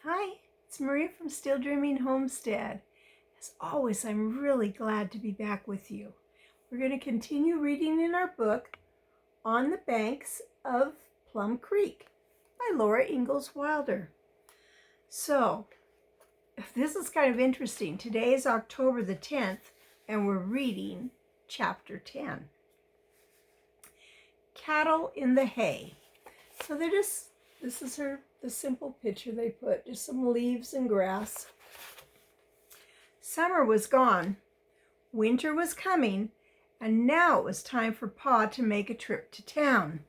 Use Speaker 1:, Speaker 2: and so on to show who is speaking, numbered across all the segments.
Speaker 1: Hi, it's Maria from Still Dreaming Homestead. As always, I'm really glad to be back with you. We're going to continue reading in our book, On the Banks of Plum Creek by Laura Ingalls Wilder. So, this is kind of interesting. Today is October the 10th, and we're reading chapter 10. Cattle in the Hay. So this is the simple picture they put, just some leaves and grass. Summer was gone, winter was coming, and now it was time for Pa to make a trip to town.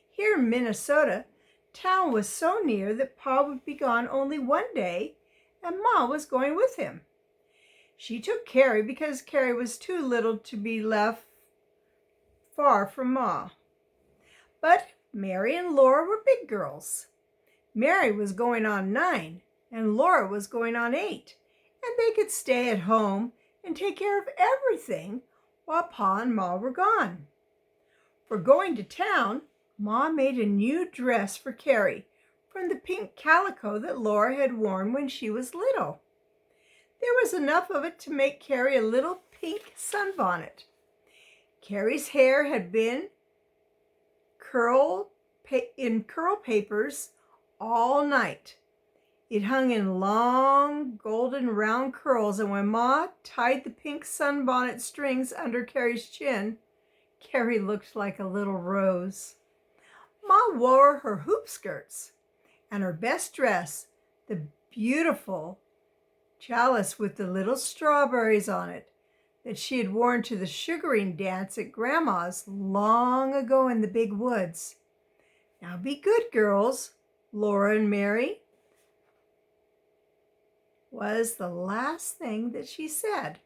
Speaker 1: Here in Minnesota, town was so near that Pa would be gone only one day, and Ma was going with him. She took Carrie because Carrie was too little to be left far from Ma. But Mary and Laura were big girls. Mary was going on 9, and Laura was going on 8, and they could stay at home and take care of everything while Pa and Ma were gone. For going to town, Ma made a new dress for Carrie from the pink calico that Laura had worn when she was little. There was enough of it to make Carrie a little pink sunbonnet. Carrie's hair had been in curl papers all night. It hung in long, golden, round curls, and when Ma tied the pink sunbonnet strings under Carrie's chin, Carrie looked like a little rose. Ma wore her hoop skirts and her best dress, the beautiful chalice with the little strawberries on it that she had worn to the sugaring dance at Grandma's long ago in the big woods. Now be good girls, Laura and Mary, was the last thing that she said.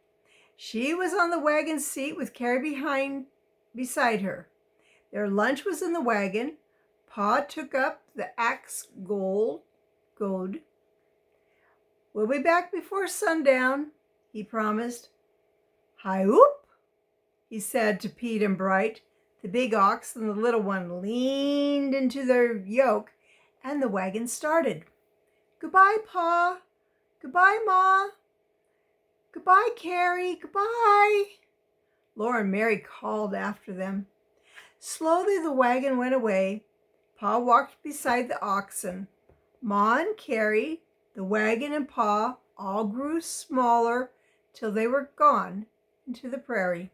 Speaker 1: She was on the wagon seat with Carrie beside her. Their lunch was in the wagon. Pa took up the axe goad. We'll be back before sundown, he promised. Hi-oop, he said to Pete and Bright. The big ox and the little one leaned into their yoke, and the wagon started. Goodbye, Pa. Goodbye, Ma. Goodbye, Carrie. Goodbye. Laura and Mary called after them. Slowly the wagon went away. Pa walked beside the oxen. Ma and Carrie, the wagon and Pa all grew smaller till they were gone into the prairie.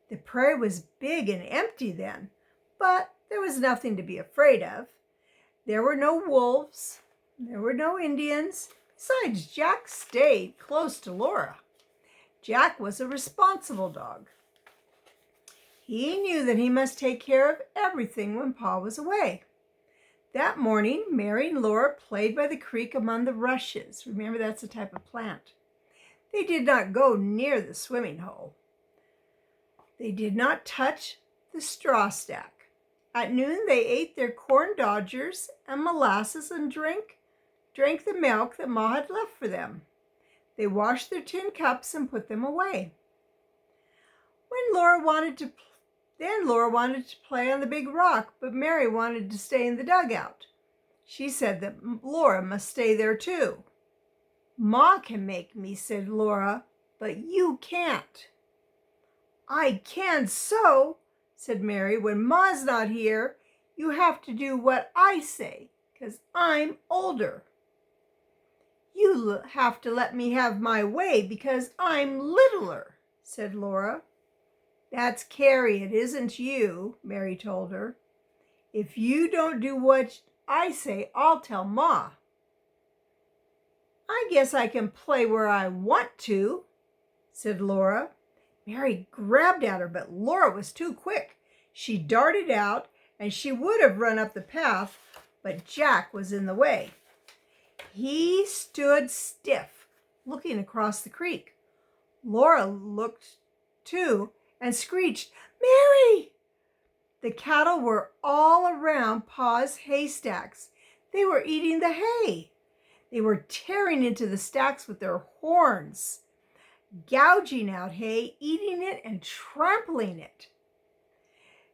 Speaker 1: The prairie was big and empty then, but there was nothing to be afraid of. There were no wolves. There were no Indians. Besides, Jack stayed close to Laura. Jack was a responsible dog. He knew that he must take care of everything when Pa was away. That morning, Mary and Laura played by the creek among the rushes. Remember, that's a type of plant. They did not go near the swimming hole. They did not touch the straw stack. At noon, they ate their corn dodgers and molasses and drank the milk that Ma had left for them. They washed their tin cups and put them away. Laura wanted to play on the big rock, but Mary wanted to stay in the dugout. She said that Laura must stay there too. Ma can make me, said Laura, but you can't. I can so, said Mary. When Ma's not here, you have to do what I say, 'cause I'm older. You have to let me have my way because I'm littler, said Laura. That's Carrie, it isn't you, Mary told her. If you don't do what I say, I'll tell Ma. I guess I can play where I want to, said Laura. Mary grabbed at her, but Laura was too quick. She darted out, and she would have run up the path, but Jack was in the way. He stood stiff, looking across the creek. Laura looked too and screeched, Mary! The cattle were all around Pa's haystacks. They were eating the hay. They were tearing into the stacks with their horns, gouging out hay, eating it, and trampling it.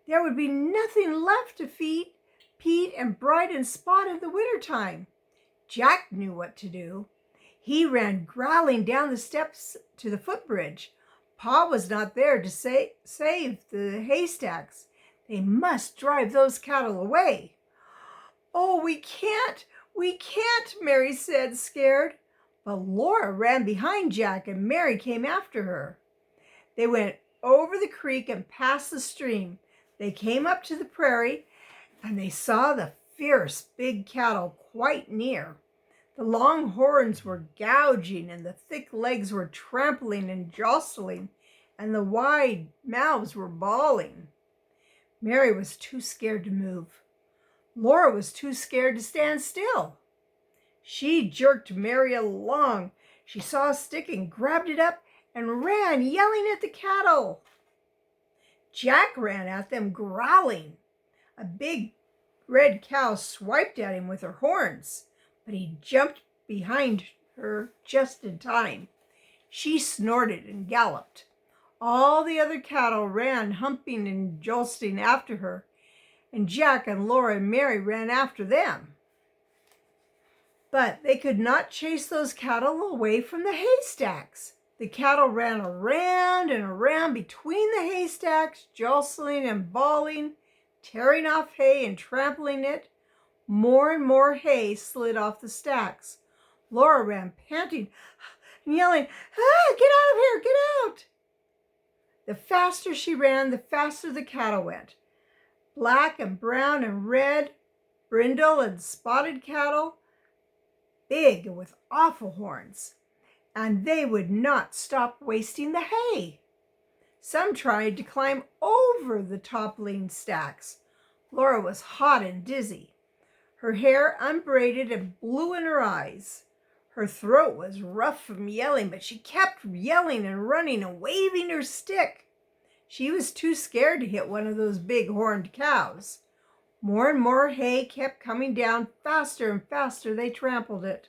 Speaker 1: There would be nothing left to feed Pete and Bright and Spot in the wintertime. Jack knew what to do. He ran growling down the steps to the footbridge. Pa was not there to save the haystacks. They must drive those cattle away. Oh, we can't, Mary said, scared. But Laura ran behind Jack and Mary came after her. They went over the creek and past the stream. They came up to the prairie and they saw the fierce big cattle quite near. The long horns were gouging and the thick legs were trampling and jostling and the wide mouths were bawling. Mary was too scared to move. Laura was too scared to stand still. She jerked Mary along. She saw a stick and grabbed it up and ran, yelling at the cattle. Jack ran at them, growling. A big red cow swiped at him with her horns, but he jumped behind her just in time. She snorted and galloped. All the other cattle ran, humping and jolting after her, and Jack and Laura and Mary ran after them. But they could not chase those cattle away from the haystacks. The cattle ran around and around between the haystacks, jostling and bawling, tearing off hay and trampling it. More and more hay slid off the stacks. Laura ran panting and yelling, "Get out of here, get out!" The faster she ran, the faster the cattle went. Black and brown and red, brindle and spotted cattle, big and with awful horns. And they would not stop wasting the hay. Some tried to climb over the toppling stacks. Laura was hot and dizzy. Her hair unbraided and blew in her eyes. Her throat was rough from yelling, but she kept yelling and running and waving her stick. She was too scared to hit one of those big horned cows. More and more hay kept coming down. Faster and faster they trampled it.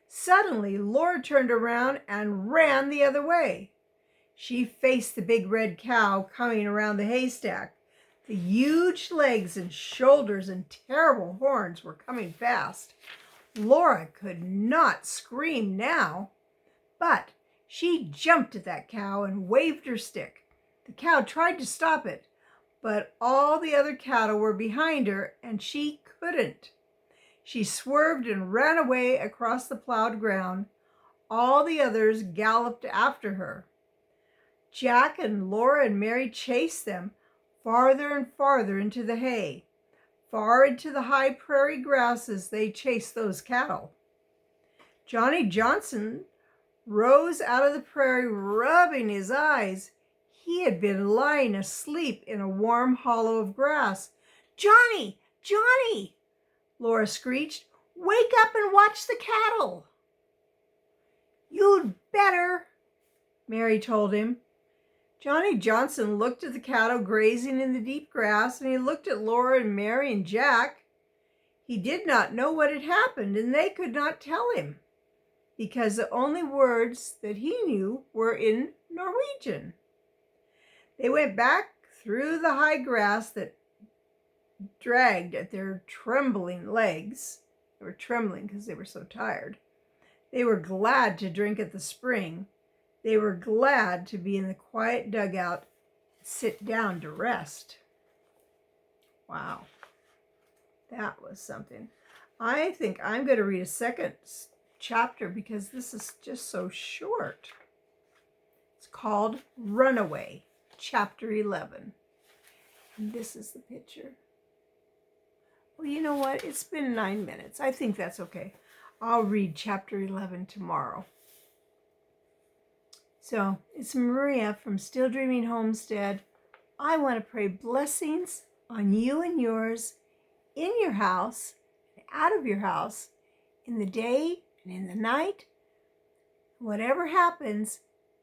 Speaker 1: Suddenly, Laura turned around and ran the other way. She faced the big red cow coming around the haystack. The huge legs and shoulders and terrible horns were coming fast. Laura could not scream now, but she jumped at that cow and waved her stick. The cow tried to stop it, but all the other cattle were behind her and she couldn't. She swerved and ran away across the plowed ground. All the others galloped after her. Jack and Laura and Mary chased them farther and farther into the hay. Far into the high prairie grasses they chased those cattle. Johnny Johnson rose out of the prairie, rubbing his eyes. He had been lying asleep in a warm hollow of grass. "Johnny! Johnny!" Laura screeched. "Wake up and watch the cattle." "You'd better," Mary told him. Johnny Johnson looked at the cattle grazing in the deep grass, and he looked at Laura and Mary and Jack. He did not know what had happened, and they could not tell him, because the only words that he knew were in Norwegian. They went back through the high grass that dragged at their trembling legs. They were trembling because they were so tired. They were glad to drink at the spring. They were glad to be in the quiet dugout and sit down to rest. Wow, that was something. I think I'm going to read a second chapter because this is just so short. It's called Runaway, Chapter 11. And this is the picture. Well, you know what? It's been 9 minutes. I think that's okay. I'll read chapter 11 tomorrow. So, it's Maria from Still Dreaming Homestead. I want to pray blessings on you and yours, in your house, and out of your house, in the day and in the night. Whatever happens,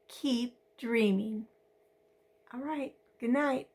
Speaker 1: keep dreaming. All right. Good night.